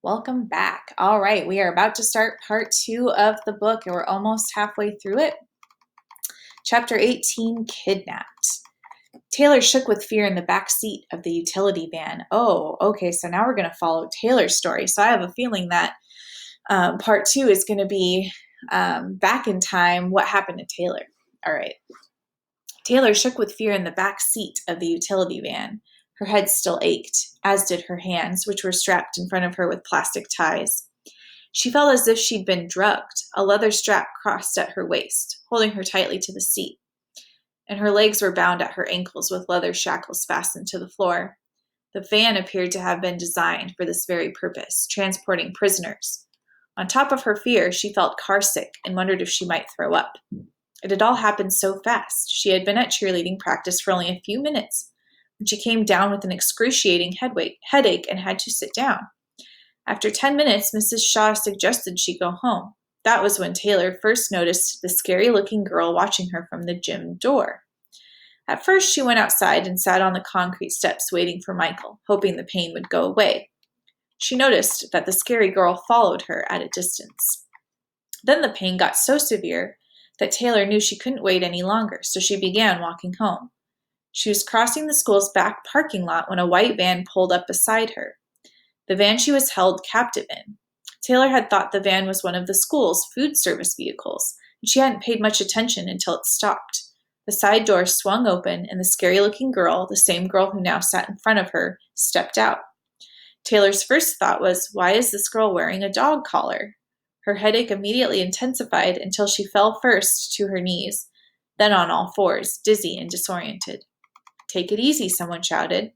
Welcome back. All right, we are about to start part 2 of the book, and we're almost halfway through it. Chapter 18, Kidnapped. Taylor shook with fear in the back seat of the utility van. Oh, okay, so now we're going to follow Taylor's story. So I have a feeling that part 2 is going to be back in time. What happened to Taylor? All right. Taylor shook with fear in the back seat of the utility van. Her head still ached, as did her hands, which were strapped in front of her with plastic ties. She felt as if she'd been drugged, a leather strap crossed at her waist, holding her tightly to the seat, and her legs were bound at her ankles with leather shackles fastened to the floor. The van appeared to have been designed for this very purpose, transporting prisoners. On top of her fear, she felt carsick and wondered if she might throw up. It had all happened so fast. She had been at cheerleading practice for only a few minutes when she came down with an excruciating headache and had to sit down. After 10 minutes, Mrs. Shaw suggested she go home. That was when Taylor first noticed the scary-looking girl watching her from the gym door. At first, she went outside and sat on the concrete steps waiting for Michael, hoping the pain would go away. She noticed that the scary girl followed her at a distance. Then the pain got so severe that Taylor knew she couldn't wait any longer, so she began walking home. She was crossing the school's back parking lot when a white van pulled up beside her. The van she was held captive in. Taylor had thought the van was one of the school's food service vehicles, and she hadn't paid much attention until it stopped. The side door swung open, and the scary-looking girl, the same girl who now sat in front of her, stepped out. Taylor's first thought was, why is this girl wearing a dog collar? Her headache immediately intensified until she fell first to her knees, then on all fours, dizzy and disoriented. "Take it easy," someone shouted.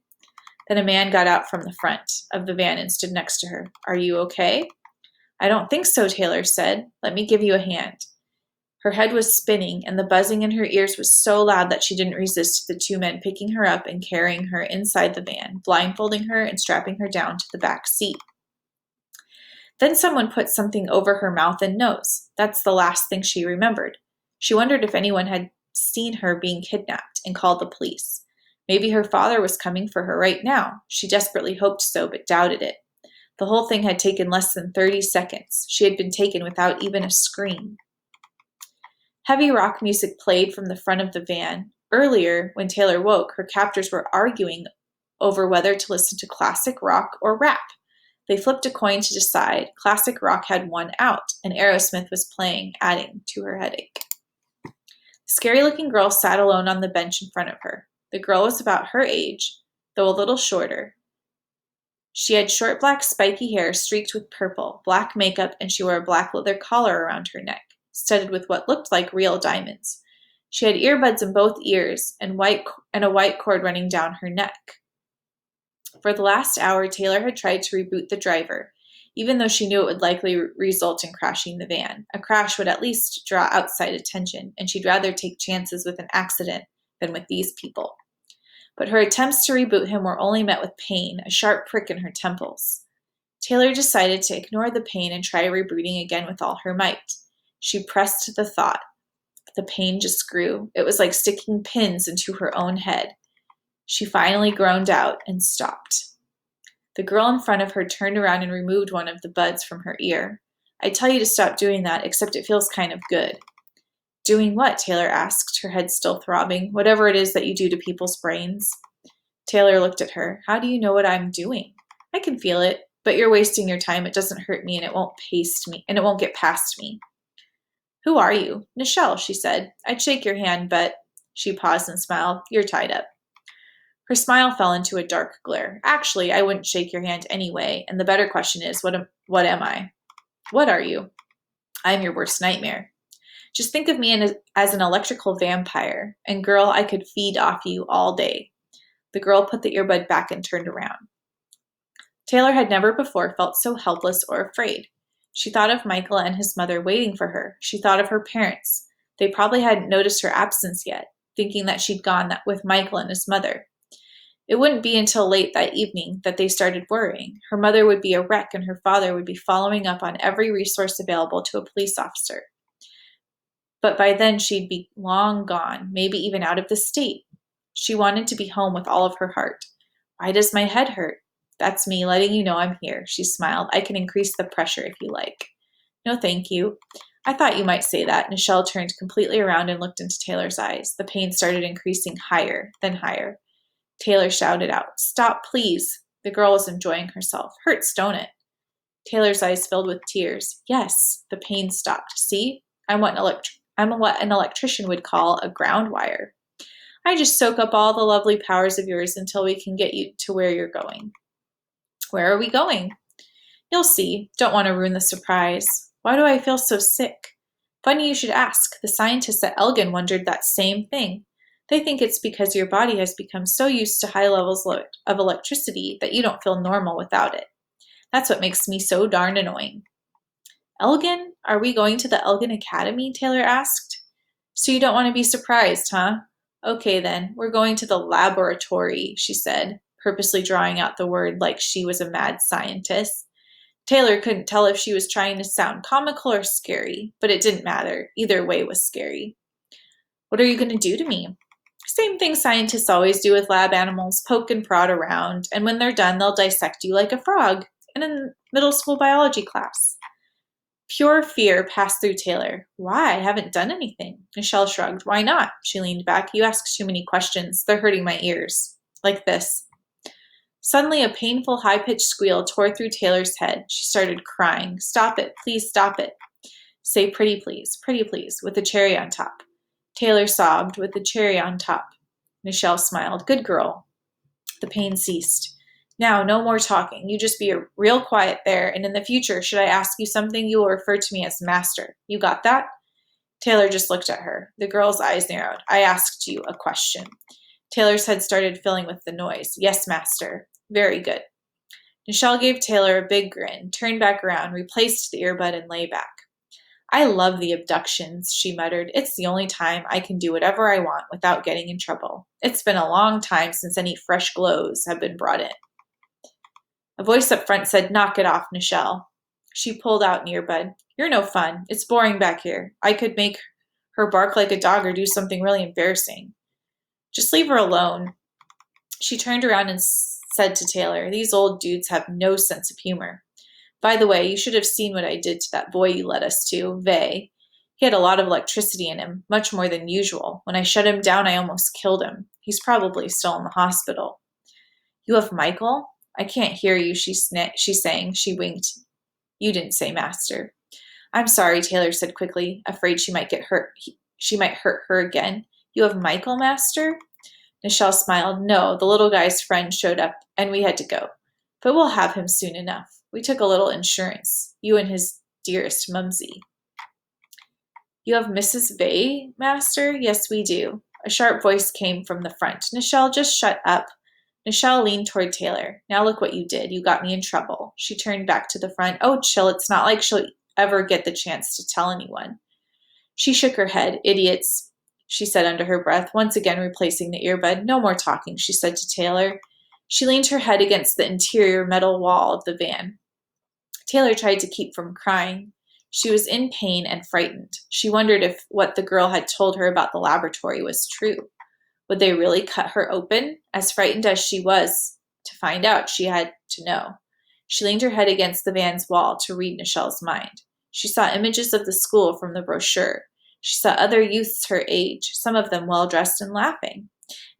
Then a man got out from the front of the van and stood next to her. "Are you okay?" "I don't think so," Taylor said. "Let me give you a hand." Her head was spinning, and the buzzing in her ears was so loud that she didn't resist the two men picking her up and carrying her inside the van, blindfolding her and strapping her down to the back seat. Then someone put something over her mouth and nose. That's the last thing she remembered. She wondered if anyone had seen her being kidnapped and called the police. Maybe her father was coming for her right now. She desperately hoped so, but doubted it. The whole thing had taken less than 30 seconds. She had been taken without even a scream. Heavy rock music played from the front of the van. Earlier, when Taylor woke, her captors were arguing over whether to listen to classic rock or rap. They flipped a coin to decide. Classic rock had won out, and Aerosmith was playing, adding to her headache. The scary-looking girl sat alone on the bench in front of her. The girl was about her age, though a little shorter. She had short black spiky hair streaked with purple, black makeup, and she wore a black leather collar around her neck, studded with what looked like real diamonds. She had earbuds in both ears and a white cord running down her neck. For the last hour, Taylor had tried to reboot the driver, even though she knew it would likely result in crashing the van. A crash would at least draw outside attention, and she'd rather take chances with an accident than with these people. But her attempts to reboot him were only met with pain, a sharp prick in her temples. Taylor decided to ignore the pain and try rebooting again with all her might. She pressed the thought. The pain just grew. It was like sticking pins into her own head. She finally groaned out and stopped. The girl in front of her turned around and removed one of the buds from her ear. "I tell you to stop doing that, except it feels kind of good." "Doing what?" Taylor asked, her head still throbbing. "Whatever it is that you do to people's brains." Taylor looked at her. "How do you know what I'm doing?" "I can feel it, but you're wasting your time. It doesn't hurt me, and it won't get past me." "Who are you?" "Nichelle," she said. "I'd shake your hand, but—" She paused and smiled. "You're tied up." Her smile fell into a dark glare. "Actually, I wouldn't shake your hand anyway, and the better question is, what am I?" "What are you?" "I'm your worst nightmare. Just think of me as an electrical vampire, and girl, I could feed off you all day." The girl put the earbud back and turned around. Taylor had never before felt so helpless or afraid. She thought of Michael and his mother waiting for her. She thought of her parents. They probably hadn't noticed her absence yet, thinking that she'd gone with Michael and his mother. It wouldn't be until late that evening that they started worrying. Her mother would be a wreck, and her father would be following up on every resource available to a police officer. But by then she'd be long gone, maybe even out of the state. She wanted to be home with all of her heart. "Why does my head hurt?" That's me letting you know I'm here, she smiled. I can increase the pressure if you like. No, thank you. I thought you might say that. Nichelle turned completely around and looked into Taylor's eyes. The pain started increasing higher, then higher. Taylor shouted out, "Stop, please." The girl was enjoying herself. "Hurts, don't it?" Taylor's eyes filled with tears. "Yes." The pain stopped. "See? I'm what an electrician would call a ground wire. I just soak up all the lovely powers of yours until we can get you to where you're going." "Where are we going?" "You'll see. Don't want to ruin the surprise. Why do I feel so sick?" "Funny you should ask. The scientists at Elgin wondered that same thing. They think it's because your body has become so used to high levels of electricity that you don't feel normal without it. That's what makes me so darn annoying." "Elgin? Are we going to the Elgin Academy?" Taylor asked. "So you don't want to be surprised, huh?" "Okay then, we're going to the laboratory," she said, purposely drawing out the word like she was a mad scientist. Taylor couldn't tell if she was trying to sound comical or scary, but it didn't matter. Either way was scary. "What are you going to do to me?" "Same thing scientists always do with lab animals, poke and prod around, and when they're done, they'll dissect you like a frog in a middle school biology class." Pure fear passed through Taylor. "Why? I haven't done anything." Michelle shrugged. "Why not?" She leaned back. "You ask too many questions. They're hurting my ears." Like this. Suddenly, a painful, high-pitched squeal tore through Taylor's head. She started crying. "Stop it. Please stop it." "Say pretty please, with the cherry on top." Taylor sobbed, "With the cherry on top." Michelle smiled. "Good girl." The pain ceased. "Now, no more talking. You just be real quiet there, and in the future, should I ask you something, you will refer to me as Master. You got that?" Taylor just looked at her. The girl's eyes narrowed. "I asked you a question." Taylor's head started filling with the noise. "Yes, Master." "Very good." Michelle gave Taylor a big grin, turned back around, replaced the earbud, and lay back. "I love the abductions," she muttered. "It's the only time I can do whatever I want without getting in trouble. It's been a long time since any fresh glows have been brought in." A voice up front said, "Knock it off, Nichelle." She pulled out an earbud. "You're no fun. It's boring back here. I could make her bark like a dog or do something really embarrassing." "Just leave her alone." She turned around and said to Taylor, "These old dudes have no sense of humor. By the way, you should have seen what I did to that boy you led us to, Vay. He had a lot of electricity in him, much more than usual. When I shut him down, I almost killed him. He's probably still in the hospital." "You have Michael?" "I can't hear you," she sang. She winked. "You didn't say Master." "I'm sorry," Taylor said quickly, afraid she might get hurt. She might hurt her again. "You have Michael, Master?" Nichelle smiled. "No, the little guy's friend showed up, and we had to go. But we'll have him soon enough. We took a little insurance. You and his dearest Mumsy." "You have Mrs. Vay, Master?" "Yes, we do." A sharp voice came from the front. "Nichelle, just shut up." Nichelle leaned toward Taylor. "Now look what you did. You got me in trouble." She turned back to the front. "Oh, chill. It's not like she'll ever get the chance to tell anyone." She shook her head. "Idiots," she said under her breath, once again replacing the earbud. "No more talking," she said to Taylor. She leaned her head against the interior metal wall of the van. Taylor tried to keep from crying. She was in pain and frightened. She wondered if what the girl had told her about the laboratory was true. Would they really cut her open? As frightened as she was to find out, she had to know. She leaned her head against the van's wall to read Nichelle's mind. She saw images of the school from the brochure. She saw other youths her age, some of them well-dressed and laughing.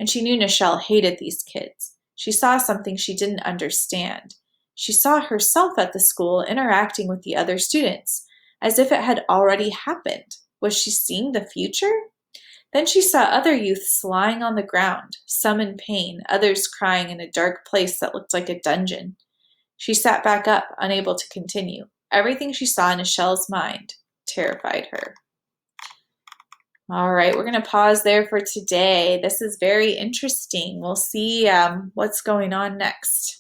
And she knew Nichelle hated these kids. She saw something she didn't understand. She saw herself at the school interacting with the other students, as if it had already happened. Was she seeing the future? Then she saw other youths lying on the ground, some in pain, others crying in a dark place that looked like a dungeon. She sat back up, unable to continue. Everything she saw in Nichelle's mind terrified her. All right, we're going to pause there for today. This is very interesting. We'll see what's going on next.